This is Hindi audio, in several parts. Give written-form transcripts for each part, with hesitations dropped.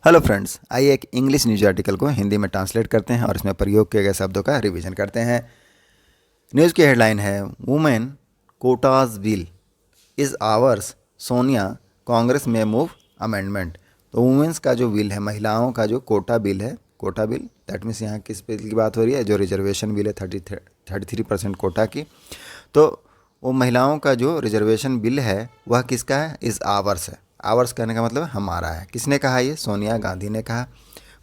हेलो फ्रेंड्स, आइए एक इंग्लिश न्यूज आर्टिकल को हिंदी में ट्रांसलेट करते हैं और इसमें प्रयोग किए गए शब्दों का रिवीजन करते हैं। न्यूज़ की हेडलाइन है women Kota's bill is hours, Sonia Congress में मूव अमेंडमेंट। तो वुमेन्स का जो बिल है, महिलाओं का जो कोटा बिल है, कोटा बिल दैट मीन्स यहाँ किस बिल की बात हो रही है, जो रिजर्वेशन बिल है 33% कोटा की। तो वो महिलाओं का जो रिजर्वेशन बिल है वह किसका है, इज़ आवर्स है। आवर्स कहने का मतलब हमारा है। किसने कहा, ये सोनिया गांधी ने कहा।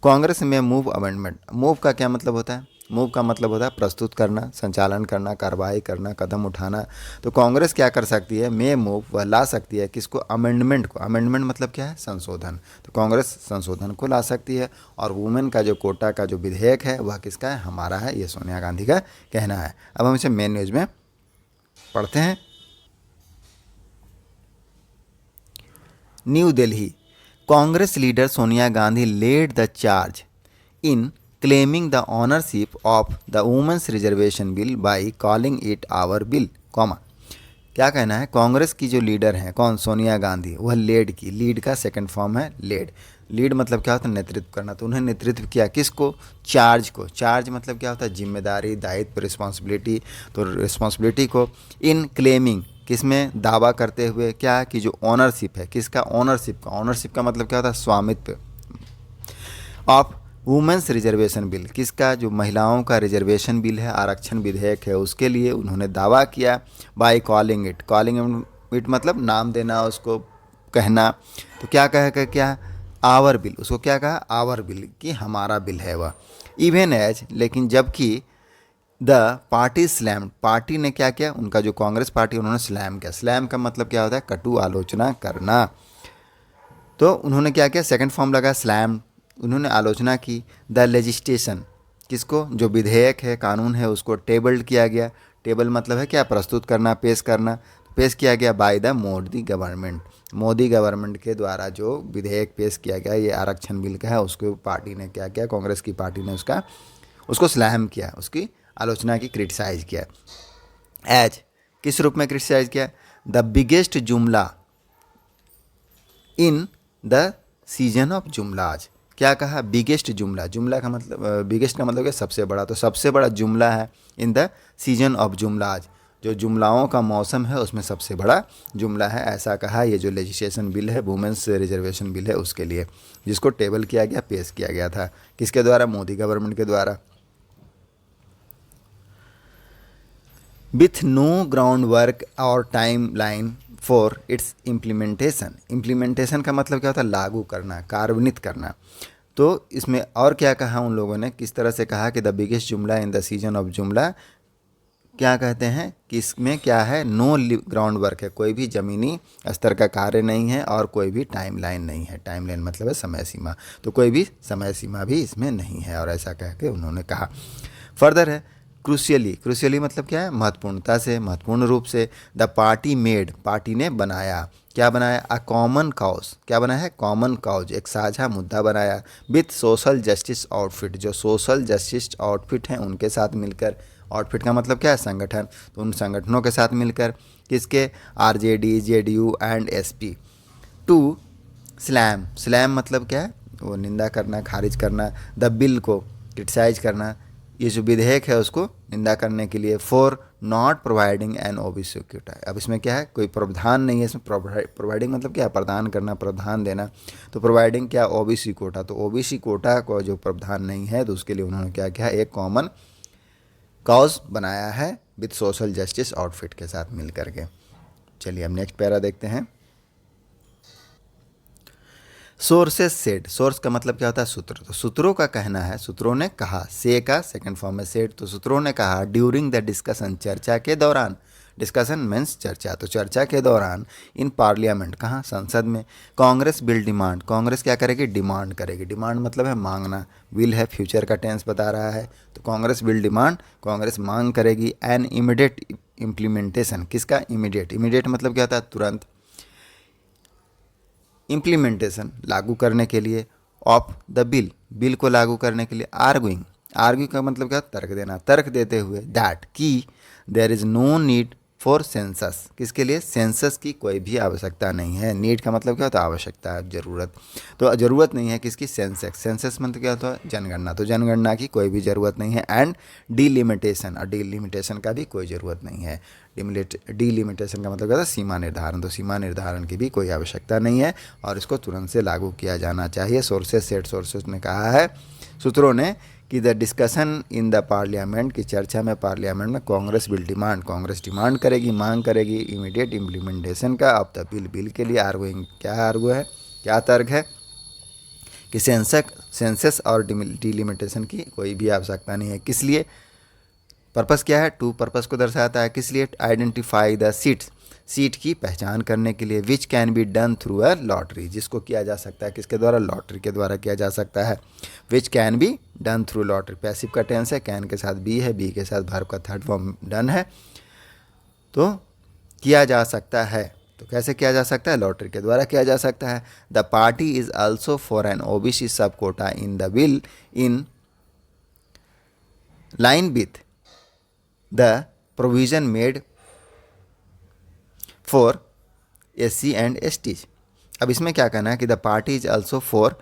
कांग्रेस में मूव अमेंडमेंट, मूव का क्या मतलब होता है? मूव का मतलब होता है प्रस्तुत करना, संचालन करना, कार्रवाई करना, कदम उठाना। तो कांग्रेस क्या कर सकती है, मे मूव, वह ला सकती है किसको, अमेंडमेंट को। अमेंडमेंट मतलब क्या है, संशोधन। तो कांग्रेस संशोधन को ला सकती है। और वुमेन का जो कोटा का जो विधेयक है वह किसका है, हमारा है। ये सोनिया गांधी का कहना है। अब हम इसे मेन न्यूज में पढ़ते हैं। New Delhi, Congress leader Sonia Gandhi led the charge in claiming the ownership of the women's reservation bill by calling it our bill, comma. क्या कहना है, कांग्रेस की जो लीडर हैं, कौन, सोनिया गांधी, वह लेड की, लीड का सेकंड फॉर्म है लेड। लीड मतलब क्या होता है, नेतृत्व करना। तो उन्हें नेतृत्व किया किसको, चार्ज को। चार्ज मतलब क्या होता है, जिम्मेदारी, दायित्व, रिस्पॉन्सिबिलिटी। तो रिस्पॉन्सिबिलिटी को इन क्लेमिंग, किसमें, दावा करते हुए, क्या कि जो ऑनरशिप है, किसका, ऑनरशिप का। ऑनरशिप का मतलब क्या होता है, स्वामित्व। ऑफ वुमेंस रिजर्वेशन बिल, किसका, जो महिलाओं का रिजर्वेशन बिल है, आरक्षण विधेयक है, उसके लिए उन्होंने दावा किया। By calling it, calling it मतलब नाम देना, उसको कहना। तो क्या कहेगा, क्या, आवर बिल, उसको क्या कहा, आवर बिल, कि हमारा बिल है वह। इवन एज, लेकिन जबकि द पार्टी स्लैम, पार्टी ने क्या किया, उनका जो कांग्रेस पार्टी, उन्होंने स्लैम किया। स्लैम का मतलब क्या होता है, कटु आलोचना करना। तो उन्होंने क्या किया, सेकंड फॉर्म लगा स्लैम, उन्होंने आलोचना की। द लेजिस्लेशन, किसको, जो विधेयक है, कानून है, उसको टेबल्ड किया गया। टेबल मतलब है क्या, प्रस्तुत करना, पेश करना। पेश किया गया by the Modi government, Modi government के द्वारा जो विधेयक पेश किया गया, ये आरक्षण बिल का है, उसको पार्टी ने क्या किया, कांग्रेस की पार्टी ने उसको स्लैम किया, उसकी आलोचना की, क्रिटिसाइज किया। एज, किस रूप में क्रिटिसाइज किया, द बिगेस्ट जुमला इन द सीजन ऑफ जुमलाज। क्या कहा, बिगेस्ट जुमला, जुमला का मतलब, बिगेस्ट का मतलब क्या, सबसे बड़ा। तो सबसे बड़ा जुमला है इन द सीजन ऑफ जुमलाज, जो जुमलाओं का मौसम है उसमें सबसे बड़ा जुमला है, ऐसा कहा। ये जो लेजिस्लेशन बिल है, वुमेंस रिजर्वेशन बिल है, उसके लिए, जिसको टेबल किया गया, पेश किया गया था, किसके द्वारा, मोदी गवर्नमेंट के द्वारा। विथ नो ग्राउंड वर्क और time line for its implementation. Implementation का मतलब क्या होता है, लागू करना, कार्यान्वित करना। तो इसमें और क्या कहा उन लोगों ने, किस तरह से कहा कि द बिगेस्ट जुमला इन द सीजन ऑफ जुमला, क्या कहते हैं कि इसमें क्या है, नो ग्राउंड वर्क है, कोई भी ज़मीनी स्तर का कार्य नहीं है, और कोई भी टाइम लाइन नहीं है। टाइम लाइन मतलब है समय सीमा। तो कोई भी समय सीमा भी इसमें नहीं है, और ऐसा कह के उन्होंने कहा। फर्दर है क्रूशियली, क्रूशियली मतलब क्या है, महत्वपूर्णता से, महत्वपूर्ण रूप से। द पार्टी मेड, पार्टी ने बनाया, क्या बनाया, अ कॉमन काउज, क्या बनाया है, कॉमन काउज, एक साझा मुद्दा बनाया। विथ सोशल जस्टिस आउटफिट, जो सोशल जस्टिस आउटफिट हैं उनके साथ मिलकर। आउटफिट का मतलब क्या है, संगठन। तो उन संगठनों के साथ मिलकर, किसके, RJD, JDU and SP, to slam. Slam मतलब क्या है, वो निंदा करना, खारिज करना। द बिल को क्रिटिसाइज करना, ये जो विधेयक है उसको निंदा करने के लिए। For not providing N OBC Kota, अब इसमें क्या है, कोई प्रावधान नहीं है इसमें। प्रोवाइडिंग मतलब क्या है, प्रदान करना, प्रावधान देना। तो प्रोवाइडिंग क्या, ओबीसी कोटा। तो ओबीसी कोटा को जो प्रावधान नहीं है, तो उसके लिए उन्होंने क्या किया, एक कॉमन कॉज बनाया है, विथ सोशल जस्टिस आउटफिट के साथ मिल करके। चलिए अब नेक्स्ट पैरा देखते हैं। सोर्सेस सेड, सोर्स का मतलब क्या होता है, सूत्र। तो सूत्रों का कहना है, सूत्रों ने कहा, से का सेकंड फॉर्म है सेड। तो सूत्रों ने कहा ड्यूरिंग द डिस्कशन, चर्चा के दौरान। डिस्कशन मीन्स चर्चा। तो चर्चा के दौरान इन पार्लियामेंट, कहाँ, संसद में। कांग्रेस बिल डिमांड, कांग्रेस क्या करेगी, डिमांड करेगी। डिमांड मतलब है मांगना, विल है फ्यूचर का टेंस बता रहा है। तो कांग्रेस बिल डिमांड, कांग्रेस मांग करेगी एन इमीडिएट इम्प्लीमेंटेशन, किसका, इमीडिएट। इमीडिएट मतलब क्या होता है, तुरंत। इम्प्लीमेंटेशन लागू करने के लिए, ऑफ द बिल, बिल को लागू करने के लिए। आर्ग्यूइंग, आर्ग्यू का मतलब क्या, तर्क देना, तर्क देते हुए। दैट, कि there is no need for census, किसके लिए? सेंसस की कोई भी आवश्यकता नहीं है। नीड का मतलब क्या होता है? आवश्यकता है, ज़रूरत। तो ज़रूरत नहीं है किसकी? सेंसेक्स। सेंसस मतलब क्या होता है? जनगणना। तो जनगणना की कोई भी ज़रूरत नहीं है। एंड डिलिमिटेशन, और डिलिमिटेशन का भी कोई ज़रूरत नहीं है। डिलिमिटेशन का मतलब क्या होता है? सीमा निर्धारण। तो सीमा निर्धारण की भी कोई आवश्यकता नहीं है और इसको तुरंत से लागू किया जाना चाहिए। सोर्सेस सेट, सोर्सेस ने कहा है, सूत्रों ने, कि the discussion in the parliament, की चर्चा में पार्लियामेंट में Congress will demand, Congress demand करेगी, मांग करेगी इमीडिएट इम्प्लीमेंटेशन का ऑफ द बिल। बिल के लिए आर्गुइंग, क्या आर्गू है, क्या तर्क है कि सेंसस और डिलिमिटेशन की कोई भी आवश्यकता नहीं है। किस लिए? पर्पस क्या है? टू पर्पस को दर्शाता है। किस लिए? आइडेंटिफाई द सीट्स, सीट की पहचान करने के लिए। Which can be done through a lottery, जिसको किया जा सकता है किसके द्वारा? लॉटरी के द्वारा किया जा सकता है। Which can be done through lottery, passive का टेंस है, कैन के साथ बी है, बी के साथ वर्ब का थर्ड फॉर्म डन है, तो किया जा सकता है। तो कैसे किया जा सकता है? लॉटरी के द्वारा किया जा सकता है। The party is also for an OBC sub quota in the bill in line with the provision made for SC and STs। अब इसमें क्या कहना है कि the party is also for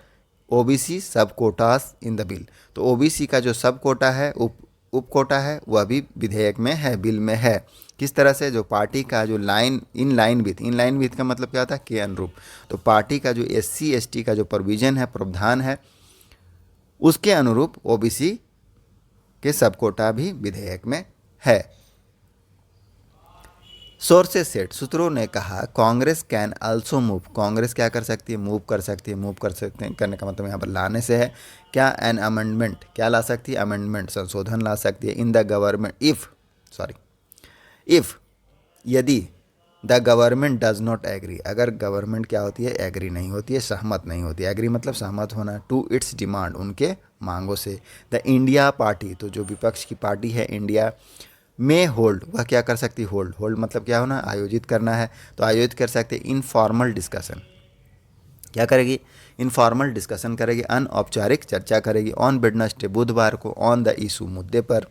OBC sub quotas in the bill. तो OBC का जो सब कोटा है, उप कोटा है, वह भी विधेयक में है, बिल में है। किस तरह से? जो पार्टी का जो लाइन, इन लाइन विथ का मतलब क्या होता है? के अनुरूप। तो पार्टी का जो SC ST का जो प्रोविजन है, प्रावधान है, उसके अनुरूप OBC के सब कोटा भी विधेयक में है। सोर्सेस सेट, सूत्रों ने कहा, Congress can also move, Congress क्या कर सकती है? मूव कर सकती है। मूव कर सकते हैं, करने का मतलब यहाँ पर लाने से है। क्या? एन अमेंडमेंट, क्या ला सकती है? अमेंडमेंट, संशोधन ला सकती है। इन द गवर्नमेंट इफ यदि the government does not agree, अगर गवर्नमेंट क्या होती है? एग्री नहीं होती है, सहमत नहीं होती है। एग्री मतलब सहमत होना। टू इट्स डिमांड, उनके मांगों से। द इंडिया पार्टी, तो जो विपक्ष की पार्टी है इंडिया, में होल्ड, वह क्या कर सकती है? होल्ड मतलब क्या होना? आयोजित करना है। तो आयोजित कर सकते हैं इनफॉर्मल डिस्कशन, क्या करेगी? इनफॉर्मल डिस्कशन करेगी, अनौपचारिक चर्चा करेगी। ऑन वेडनेसडे, बुधवार को, ऑन द इशू, मुद्दे पर।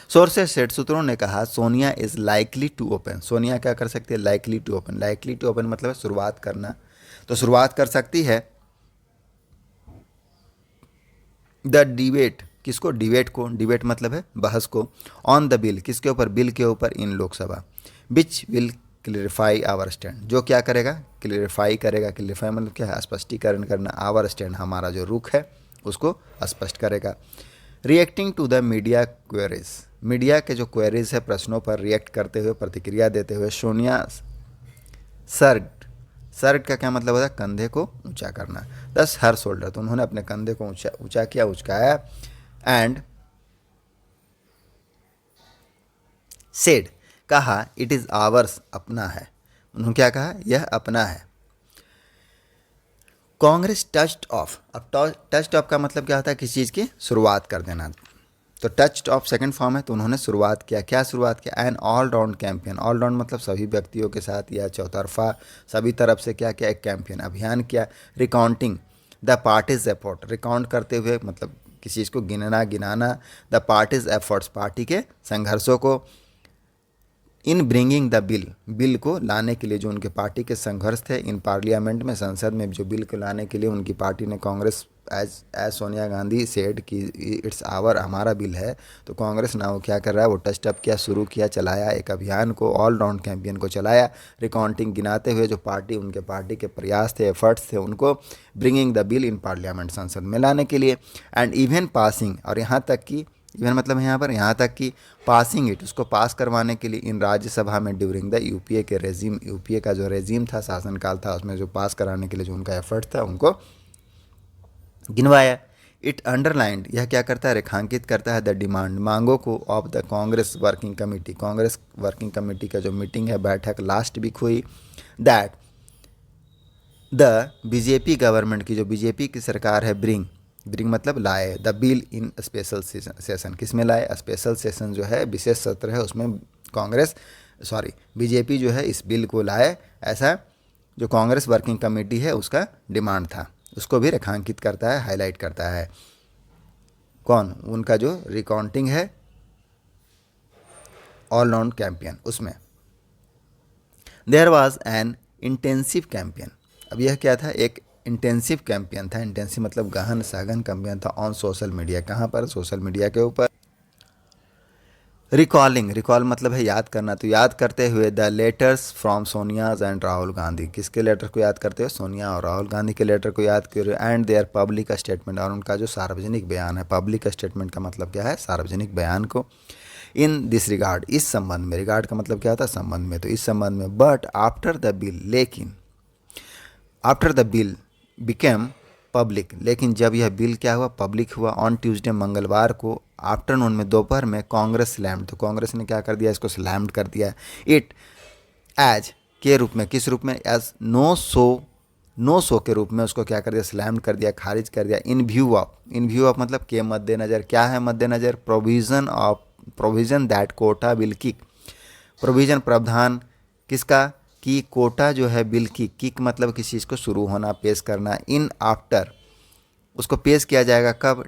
सोर्सेस सेट, सूत्रों ने कहा, Sonia is likely to open, Sonia क्या कर सकती है? Likely to open. Likely to open मतलब शुरुआत करना, तो शुरुआत कर सकती है द डिबेट, किसको? डिबेट को, डिबेट मतलब है बहस को। ऑन द बिल, किसके ऊपर? बिल के ऊपर, इन Lok Sabha. Which will clarify our stand, जो क्या करेगा? क्लियरिफाई करेगा। क्लियरिफाई मतलब क्या है? स्पष्टीकरण करना। आवर स्टैंड, हमारा जो रुख है उसको स्पष्ट करेगा। Reacting to the media queries, media के जो क्वेरीज है, प्रश्नों पर रिएक्ट करते हुए, प्रतिक्रिया देते हुए, सोनिया सर्ड, सर्ड का क्या मतलब होता है? कंधे को ऊंचा करना। दस हर शोल्डर, तो उन्होंने अपने कंधे को ऊंचा ऊंचा किया, उचकाया। एंड सेड, कहा, इट इज़ आवर्स, अपना है। उन्होंने क्या कहा? यह अपना है। कांग्रेस टच्ड ऑफ, अब टच्ड ऑफ का मतलब क्या होता है? किसी चीज़ की शुरुआत कर देना। तो टच्ड ऑफ सेकंड फॉर्म है, तो उन्होंने शुरुआत किया। क्या शुरुआत किया? An all round campaign, all round मतलब सभी व्यक्तियों के साथ या चौतरफा, सभी तरफ से क्या किया? एक कैंपेन, अभियान किया। Recounting the parties effort, recount करते हुए मतलब किसी चीज़ को गिनना, गिनाना। द पार्टीज एफर्ट्स, पार्टी के संघर्षों को। In bringing the bill, bill को लाने के लिए जो उनके पार्टी के संघर्ष थे, इन पार्लियामेंट में, संसद में जो बिल को लाने के लिए उनकी पार्टी ने, कांग्रेस एज सोनिया गांधी सेड कि इट्स आवर, हमारा बिल है। तो कांग्रेस ना वो क्या कर रहा है? वो टस्ट अप किया, शुरू किया, चलाया एक अभियान को, ऑल राउंड कैंपेन को चलाया। रिकाउंटिंग, गिनाते हुए जो पार्टी, उनके पार्टी के प्रयास थे, एफर्ट्स थे, उनको bringing the bill in parliament, संसद में लाने के लिए। एंड इवन पासिंग, और यहाँ तक कि, इवन मतलब यहाँ पर यहाँ तक कि पासिंग इट, उसको पास करवाने के लिए इन राज्यसभा में ड्यूरिंग द यूपीए के रेजिम, यूपीए का जो रेजिम था, शासनकाल था, उसमें जो पास कराने के लिए जो उनका एफर्ट था, उनको गिनवाया। इट अंडरलाइंड, यह क्या करता है? रेखांकित करता है द डिमांड, मांगों को, of the Congress working committee, Congress working committee का जो मीटिंग है, बैठक लास्ट वीक हुई, दैट द बीजेपी गवर्नमेंट की, जो बीजेपी की सरकार है, ब्रिंग मतलब लाए, the bill in special session, किस में लाए? स्पेशल सेशन जो है, विशेष सत्र है, उसमें कांग्रेस बीजेपी जो है इस बिल को लाए, ऐसा जो कांग्रेस वर्किंग कमेटी है उसका डिमांड था। उसको भी रेखांकित करता है, हाईलाइट करता है। कौन? उनका जो रिकाउंटिंग है, ऑलराउंड कैंपेन, उसमें there was an intensive campaign. अब यह क्या था, एक इंटेंसिव कैंपेन था। इंटेंसिव मतलब गहन सघन कैंपेन था ऑन सोशल मीडिया। कहाँ पर, सोशल मीडिया के ऊपर। रिकॉलिंग, रिकॉल मतलब है याद करना, तो याद करते हुए the letters from सोनियाज and Rahul Gandhi, किसके लेटर को याद करते हुए, सोनिया और राहुल गांधी के लेटर को याद करें, एंड देयर पब्लिक स्टेटमेंट, और उनका जो सार्वजनिक बयान है। पब्लिक स्टेटमेंट का मतलब क्या है, सार्वजनिक बयान को। इन दिस रिगार्ड, इस संबंध में, रिगार्ड का मतलब क्या होता है, संबंध में, तो इस संबंध में। बट आफ्टर द बिल, लेकिन after the bill became public, लेकिन जब यह बिल क्या हुआ, पब्लिक हुआ, ऑन ट्यूसडे, मंगलवार को आफ्टरनून में, दोपहर में, कांग्रेस स्लैम्ड, तो कांग्रेस ने क्या कर दिया, इसको स्लैम्ड कर दिया। इट एज के रूप में, किस रूप में, एज नो शो के रूप में उसको क्या कर दिया, स्लैम्ड कर दिया, खारिज कर दिया। इन व्यू ऑफ मतलब के मद्देनज़र, क्या है मद्देनज़र, provision that quota will kick, provision प्रावधान किसका, कि कोटा जो है बिल की, किक मतलब किसी चीज़ को शुरू होना, पेश करना, इन आफ्टर, उसको पेश किया जाएगा कब,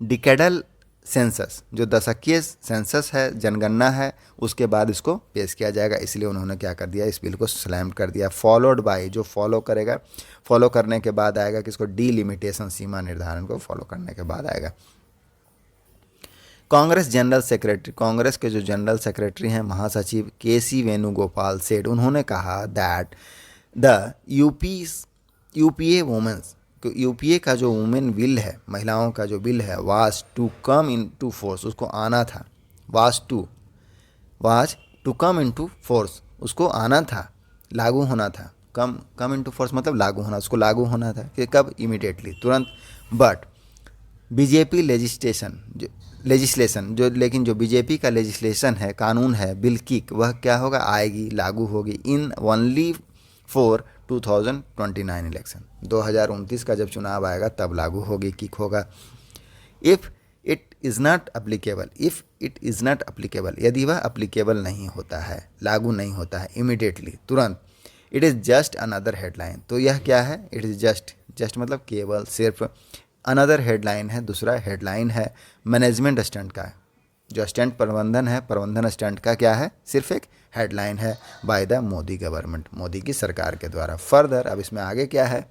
डिकेडल सेंसस, जो दशकीय सेंसस है, जनगणना है, उसके बाद इसको पेश किया जाएगा। इसलिए उन्होंने क्या कर दिया, इस बिल को स्लैम कर दिया। फॉलोड बाय, जो फॉलो करेगा, फॉलो करने के बाद आएगा किसको, डीलिमिटेशन, सीमा निर्धारण को फॉलो करने के बाद आएगा। कांग्रेस जनरल सेक्रेटरी, कांग्रेस के जो जनरल सेक्रेटरी हैं, महासचिव केसी वेणुगोपाल सेठ, उन्होंने कहा that the UPA women's, UPA का जो वुमेन बिल है, महिलाओं का जो बिल है, was to come into force, उसको आना था, was to come into force, उसको आना था, लागू होना था। कम इन टू फोर्स मतलब लागू होना, उसको लागू होना था कि कब, इमीडिएटली, तुरंत। बट बीजेपी लेजिस्लेशन जो, लेकिन जो बीजेपी का लेजिस्लेशन है, कानून है, बिल किक, वह क्या होगा, आएगी, लागू होगी, इन ओनली फॉर 2029 इलेक्शन, 2029 का जब चुनाव आएगा तब लागू होगी, किक होगा। If it is not applicable, यदि वह अप्लीकेबल नहीं होता है, लागू नहीं होता है इमीडिएटली, तुरंत, it is just another headline, तो यह क्या है, इट इज़ जस्ट मतलब केवल, सिर्फ, अनदर हेडलाइन है, दूसरा हेडलाइन है मैनेजमेंट स्टंट का, जो स्टंट प्रबंधन है, प्रबंधन स्टंट का क्या है, सिर्फ एक हेडलाइन है, by the Modi government, Modi की सरकार के द्वारा। फर्दर, अब इसमें आगे क्या है,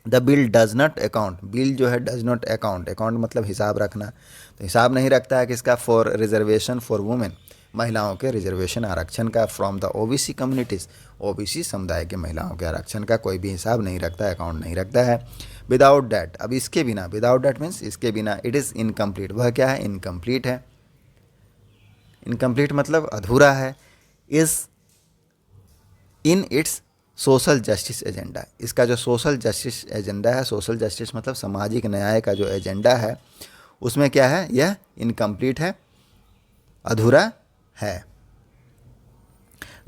the bill does not account, bill जो है डज नॉट अकाउंट मतलब हिसाब रखना, तो हिसाब नहीं रखता है किसका, फॉर रिजर्वेशन फॉर वुमेन, महिलाओं के रिजर्वेशन आरक्षण का, from the OBC communities, OBC समुदाय के महिलाओं के आरक्षण का कोई भी हिसाब नहीं रखता है, अकाउंट नहीं रखता है। विदाउट डैट, अब इसके बिना, विदाउट डैट मीन्स इसके बिना, इट इज़ इनकम्प्लीट, वह क्या है, इनकम्प्लीट है, इनकम्प्लीट मतलब अधूरा है, is in its social justice agenda, इसका जो सोशल जस्टिस एजेंडा है, सोशल जस्टिस मतलब सामाजिक न्याय का जो एजेंडा है, उसमें क्या है, यह इनकम्प्लीट है, अधूरा है।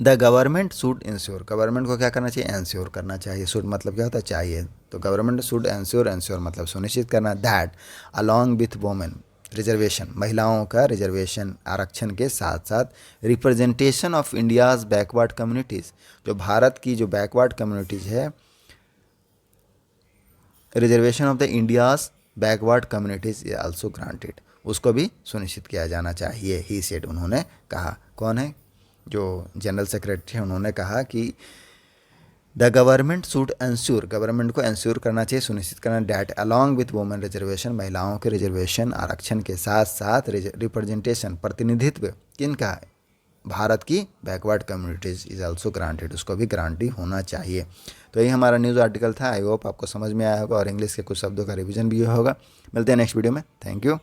The government should ensure, government को क्या करना चाहिए, इंश्योर करना चाहिए, शुड मतलब क्या होता है, चाहिए, तो गवर्नमेंट शुड इंश्योर मतलब सुनिश्चित करना, that along with women reservation, महिलाओं का रिजर्वेशन आरक्षण के साथ साथ representation of India's backward communities, जो भारत की जो बैकवर्ड कम्युनिटीज़ है, reservation of the India's backward communities is also granted, उसको भी सुनिश्चित किया जाना चाहिए, ही सेड, उन्होंने कहा। कौन है, जो जनरल सेक्रेटरी हैं, उन्होंने कहा कि the government should ensure, government को इंश्योर करना चाहिए, सुनिश्चित करना, that along with women reservation, महिलाओं के रिजर्वेशन आरक्षण के साथ साथ रिप्रेजेंटेशन, प्रतिनिधित्व, किनका, भारत की backward communities is also granted, उसको भी गारंटी होना चाहिए। तो यही हमारा न्यूज़ आर्टिकल था, आई होप आपको समझ में आया होगा और इंग्लिश के कुछ शब्दों का रिवीजन भी होगा। मिलते हैं नेक्स्ट वीडियो में, थैंक यू।